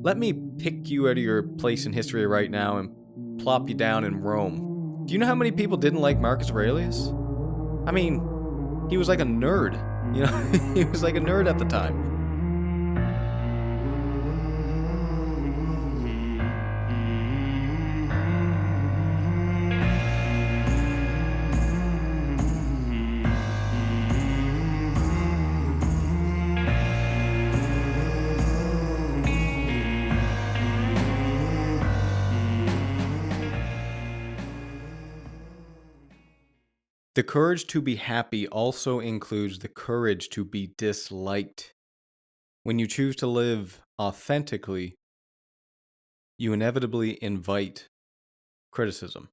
Let me pick you out of your place in history right now and plop you down in Rome. Do you know how many people didn't like Marcus Aurelius? I mean, he was like a nerd. You know, he was like a nerd at the time. The courage to be happy also includes the courage to be disliked. When you choose to live authentically, you inevitably invite criticism.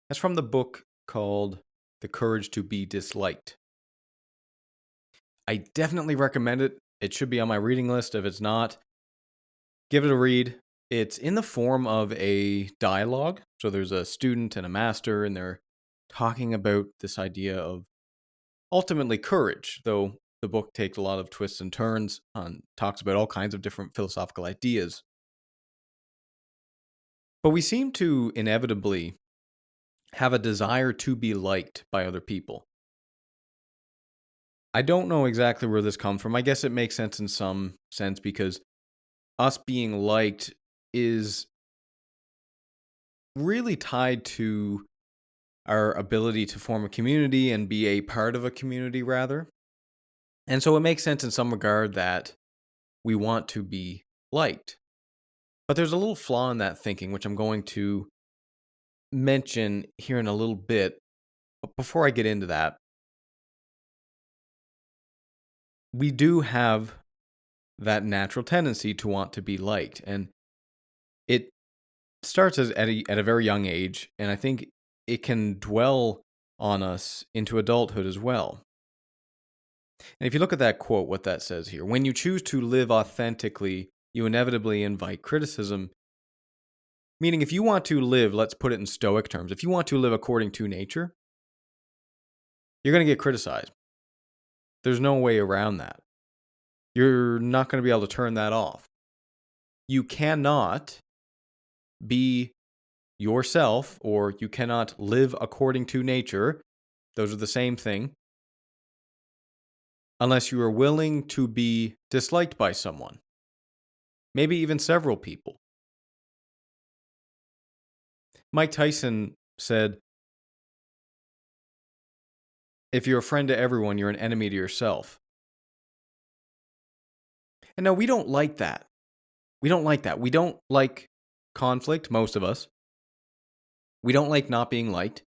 That's from the book called The Courage to be Disliked. I definitely recommend it. It should be on my reading list. If it's not, give it a read. It's in the form of a dialogue. So there's a student and a master, and they're talking about this idea of ultimately courage, though the book takes a lot of twists and turns and talks about all kinds of different philosophical ideas. But we seem to inevitably have a desire to be liked by other people. I don't know exactly where this comes from. I guess it makes sense in some sense because us being liked is really tied to our ability to form a community and be a part of a community, rather. And so it makes sense in some regard that we want to be liked. But there's a little flaw in that thinking, which I'm going to mention here in a little bit. But before I get into that, we do have that natural tendency to want to be liked. And it starts at a very young age. And I think it can dwell on us into adulthood as well. And if you look at that quote, what that says here, when you choose to live authentically, you inevitably invite criticism. Meaning, if you want to live, let's put it in Stoic terms, if you want to live according to nature, you're going to get criticized. There's no way around that. You're not going to be able to turn that off. You cannot be yourself, or you cannot live according to nature. Those are the same thing. Unless you are willing to be disliked by someone, maybe even several people. Mike Tyson said, if you're a friend to everyone, you're an enemy to yourself. And no, we don't like that. We don't like that. We don't like conflict, most of us. We don't like not being liked.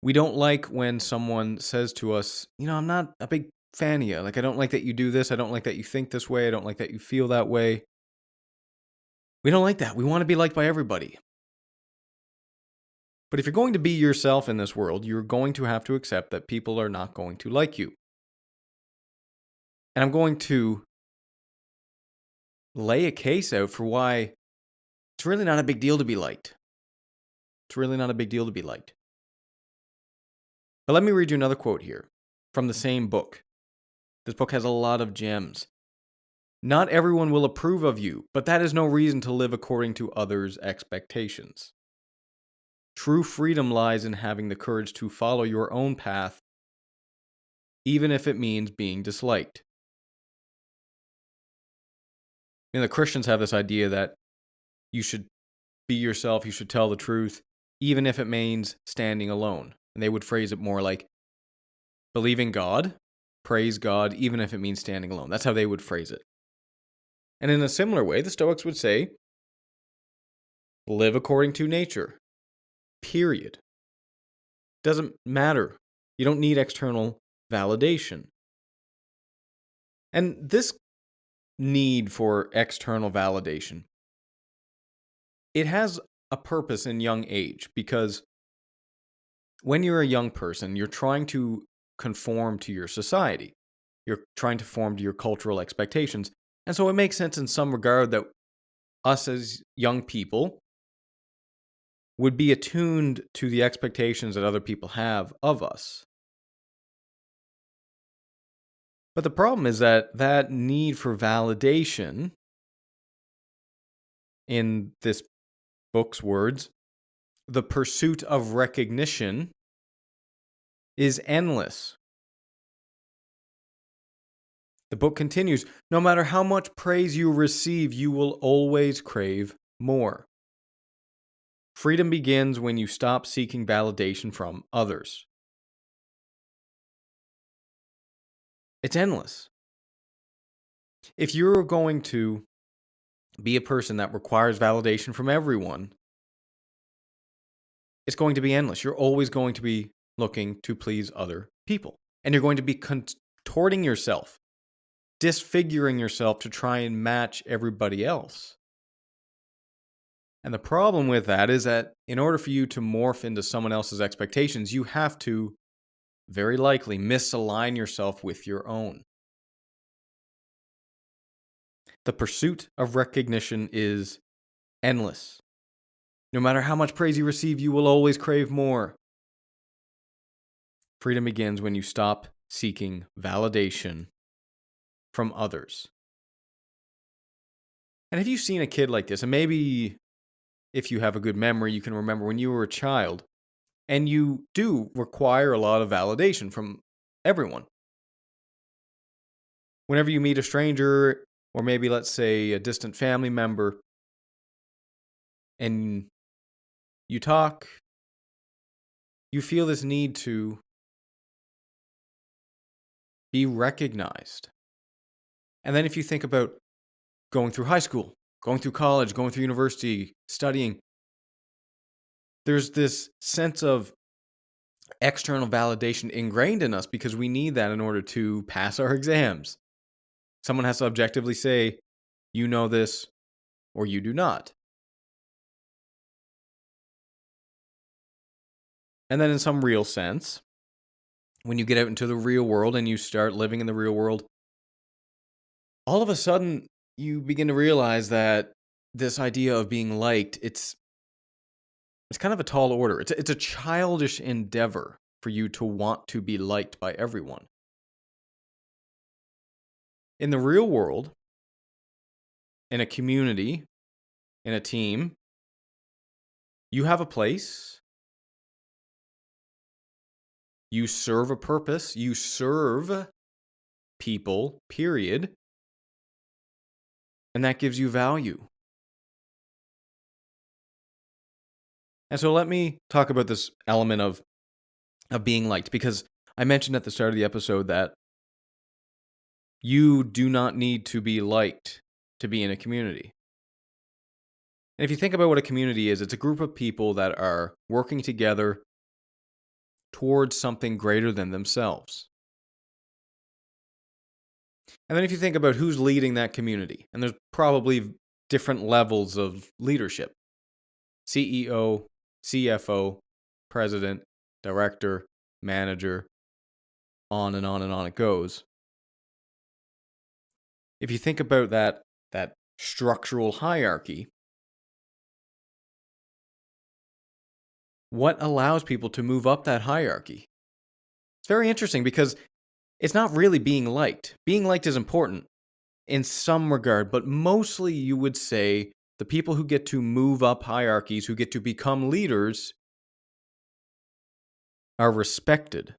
We don't like when someone says to us, I'm not a big fan of you. Like, I don't like that you do this. I don't like that you think this way. I don't like that you feel that way. We don't like that. We want to be liked by everybody. But if you're going to be yourself in this world, you're going to have to accept that people are not going to like you. And I'm going to lay a case out for why it's really not a big deal to be liked. It's really not a big deal to be liked. But let me read you another quote here from the same book. This book has a lot of gems. Not everyone will approve of you, but that is no reason to live according to others' expectations. True freedom lies in having the courage to follow your own path, even if it means being disliked. The Christians have this idea that you should be yourself, you should tell the truth, even if it means standing alone. And they would phrase it more like, believe in God, praise God, even if it means standing alone. That's how they would phrase it. And in a similar way, the Stoics would say, live according to nature, period. Doesn't matter. You don't need external validation. And this need for external validation, it has a purpose in young age, because when you're a young person, you're trying to conform to your society. You're trying to conform to your cultural expectations. And so it makes sense in some regard that us as young people would be attuned to the expectations that other people have of us. But the problem is that need for validation, in this book's words, the pursuit of recognition, is endless. The book continues, no matter how much praise you receive, you will always crave more. Freedom begins when you stop seeking validation from others. It's endless. If you're going to be a person that requires validation from everyone, it's going to be endless. You're always going to be looking to please other people. And you're going to be contorting yourself, disfiguring yourself to try and match everybody else. And the problem with that is that in order for you to morph into someone else's expectations, you have to very likely misalign yourself with your own. The pursuit of recognition is endless. No matter how much praise you receive, you will always crave more. Freedom begins when you stop seeking validation from others. And have you seen a kid like this? And maybe if you have a good memory, you can remember when you were a child and you do require a lot of validation from everyone. Whenever you meet a stranger, or maybe let's say a distant family member, and you talk, you feel this need to be recognized. And then if you think about going through high school, going through college, going through university, studying, there's this sense of external validation ingrained in us because we need that in order to pass our exams. Someone has to objectively say, you know this, or you do not. And then in some real sense, when you get out into the real world and you start living in the real world, all of a sudden you begin to realize that this idea of being liked, it's kind of a tall order. It's a childish endeavor for you to want to be liked by everyone. In the real world, in a community, in a team, you have a place. You serve a purpose. You serve people, period. And that gives you value. And so let me talk about this element of being liked, because I mentioned at the start of the episode that you do not need to be liked to be in a community. And if you think about what a community is, it's a group of people that are working together towards something greater than themselves. And then if you think about who's leading that community, and there's probably different levels of leadership: CEO, CFO, president, director, manager, on and on and on it goes. If you think about that structural hierarchy, what allows people to move up that hierarchy? It's very interesting because it's not really being liked. Being liked is important in some regard, but mostly you would say the people who get to move up hierarchies, who get to become leaders, are respected.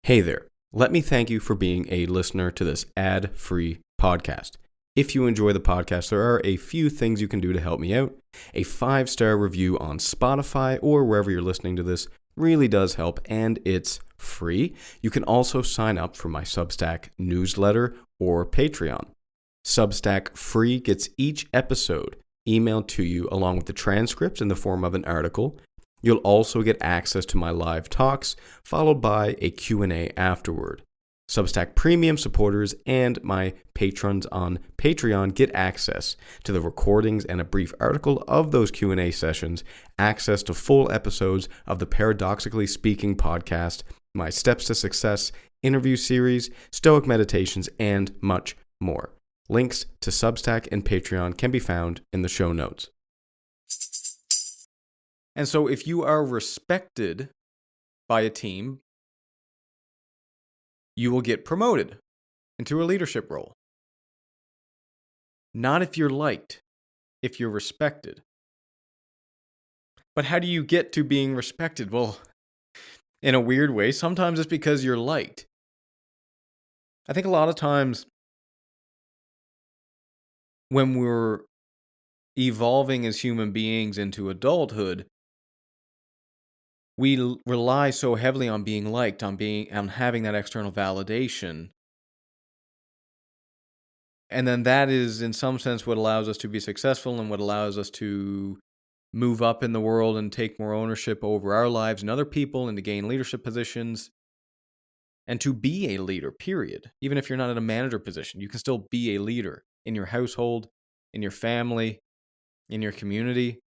Hey there. Let me thank you for being a listener to this ad-free podcast. If you enjoy the podcast, there are a few things you can do to help me out. A 5-star review on Spotify or wherever you're listening to this really does help, and it's free. You can also sign up for my Substack newsletter or Patreon. Substack free gets each episode emailed to you along with the transcripts in the form of an article. You'll also get access to my live talks, followed by a Q&A afterward. Substack Premium supporters and my patrons on Patreon get access to the recordings and a brief article of those Q&A sessions, access to full episodes of the Paradoxically Speaking podcast, my Steps to Success interview series, Stoic meditations, and much more. Links to Substack and Patreon can be found in the show notes. And so if you are respected by a team, you will get promoted into a leadership role. Not if you're liked, if you're respected. But how do you get to being respected? Well, in a weird way, sometimes it's because you're liked. I think a lot of times when we're evolving as human beings into adulthood, we rely so heavily on being liked, on having that external validation. And then that is, in some sense, what allows us to be successful and what allows us to move up in the world and take more ownership over our lives and other people and to gain leadership positions and to be a leader, period. Even if you're not in a manager position, you can still be a leader in your household, in your family, in your community.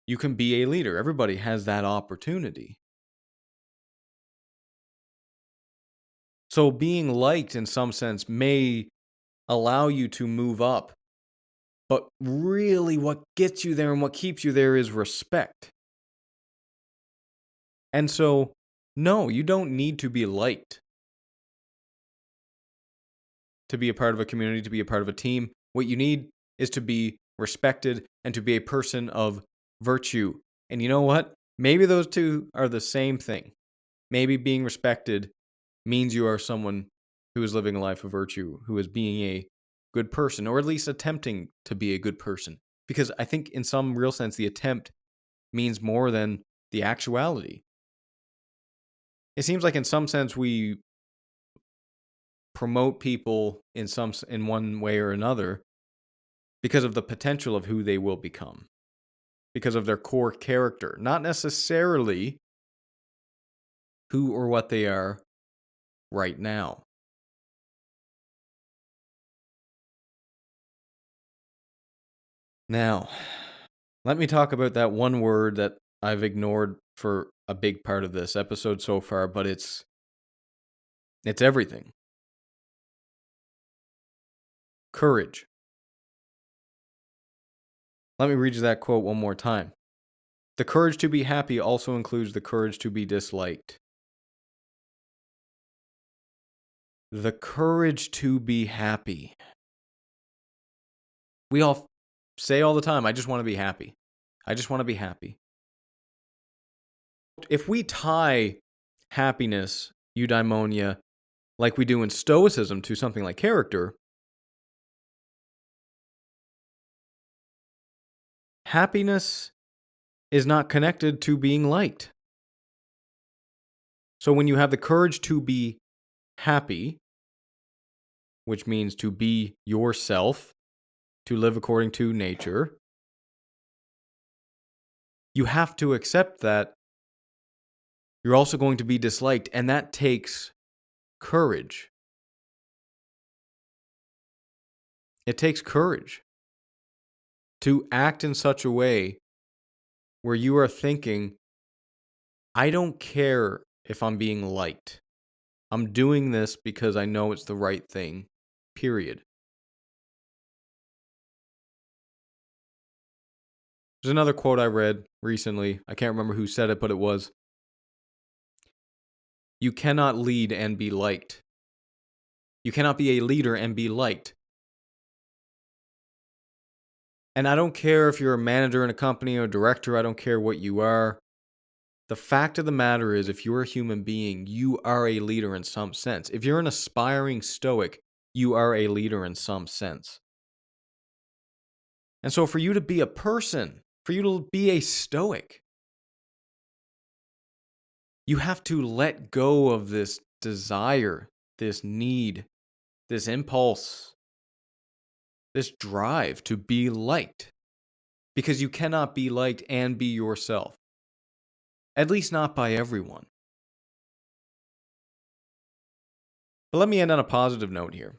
You can be a leader. Everybody has that opportunity. So being liked in some sense may allow you to move up. But really what gets you there and what keeps you there is respect. And so, no, you don't need to be liked to be a part of a community, to be a part of a team. What you need is to be respected and to be a person of virtue. And you know what? Maybe those two are the same thing. Maybe being respected means you are someone who is living a life of virtue, who is being a good person, or at least attempting to be a good person. Because I think in some real sense, the attempt means more than the actuality. It seems like in some sense we promote people in one way or another because of the potential of who they will become, because of their core character, not necessarily who or what they are right now. Now, let me talk about that one word that I've ignored for a big part of this episode so far, but it's everything. Courage. Let me read you that quote one more time. The courage to be happy also includes the courage to be disliked. The courage to be happy. We all say all the time, I just want to be happy. I just want to be happy. If we tie happiness, eudaimonia, like we do in Stoicism to something like character, happiness is not connected to being liked. So when you have the courage to be happy, which means to be yourself, to live according to nature, you have to accept that you're also going to be disliked, and that takes courage. It takes courage to act in such a way where you are thinking, I don't care if I'm being liked. I'm doing this because I know it's the right thing, period. There's another quote I read recently. I can't remember who said it, but it was, you cannot lead and be liked. You cannot be a leader and be liked. And I don't care if you're a manager in a company or a director, I don't care what you are. The fact of the matter is, if you're a human being, you are a leader in some sense. If you're an aspiring stoic, you are a leader in some sense. And so for you to be a person, for you to be a stoic, you have to let go of this desire, this need, this impulse, this drive to be liked. Because you cannot be liked and be yourself. At least not by everyone. But let me end on a positive note here.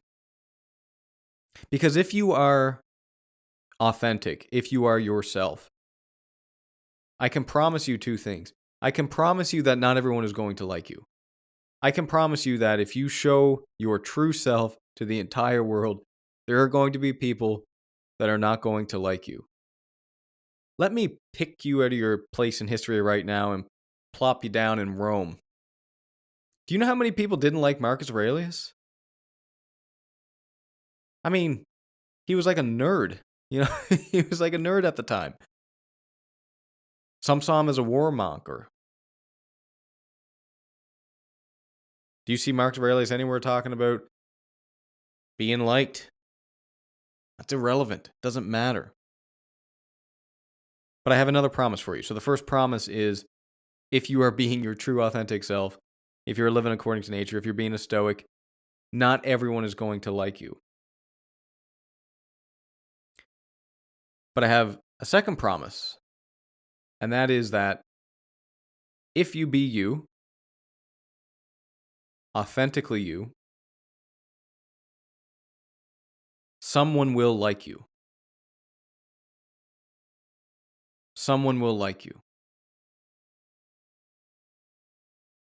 Because if you are authentic, if you are yourself, I can promise you two things. I can promise you that not everyone is going to like you. I can promise you that if you show your true self to the entire world, there are going to be people that are not going to like you. Let me pick you out of your place in history right now and plop you down in Rome. Do you know how many people didn't like Marcus Aurelius? I mean, he was like a nerd. You know, he was like a nerd at the time. Some saw him as a warmonger. Do you see Marcus Aurelius anywhere talking about being liked? That's irrelevant. Doesn't matter. But I have another promise for you. So the first promise is if you are being your true authentic self, if you're living according to nature, if you're being a stoic, not everyone is going to like you. But I have a second promise, and that is that if you be you, authentically you, someone will like you. Someone will like you.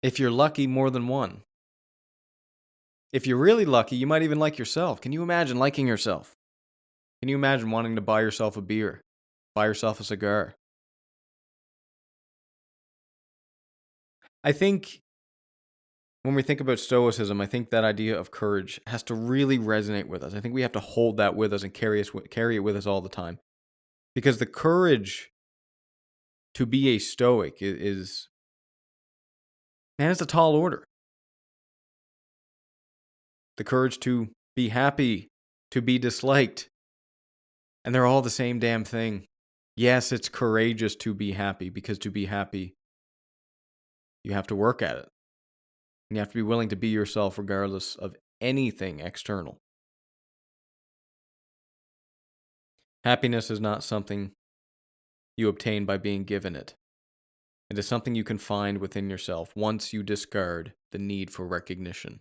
If you're lucky, more than one. If you're really lucky, you might even like yourself. Can you imagine liking yourself? Can you imagine wanting to buy yourself a beer? Buy yourself a cigar? I think when we think about stoicism, I think that idea of courage has to really resonate with us. I think we have to hold that with us and carry it with us all the time. Because the courage to be a stoic is man, it's a tall order. The courage to be happy, to be disliked, and they're all the same damn thing. Yes, it's courageous to be happy because to be happy, you have to work at it. And you have to be willing to be yourself regardless of anything external. Happiness is not something you obtain by being given it. It is something you can find within yourself once you discard the need for recognition.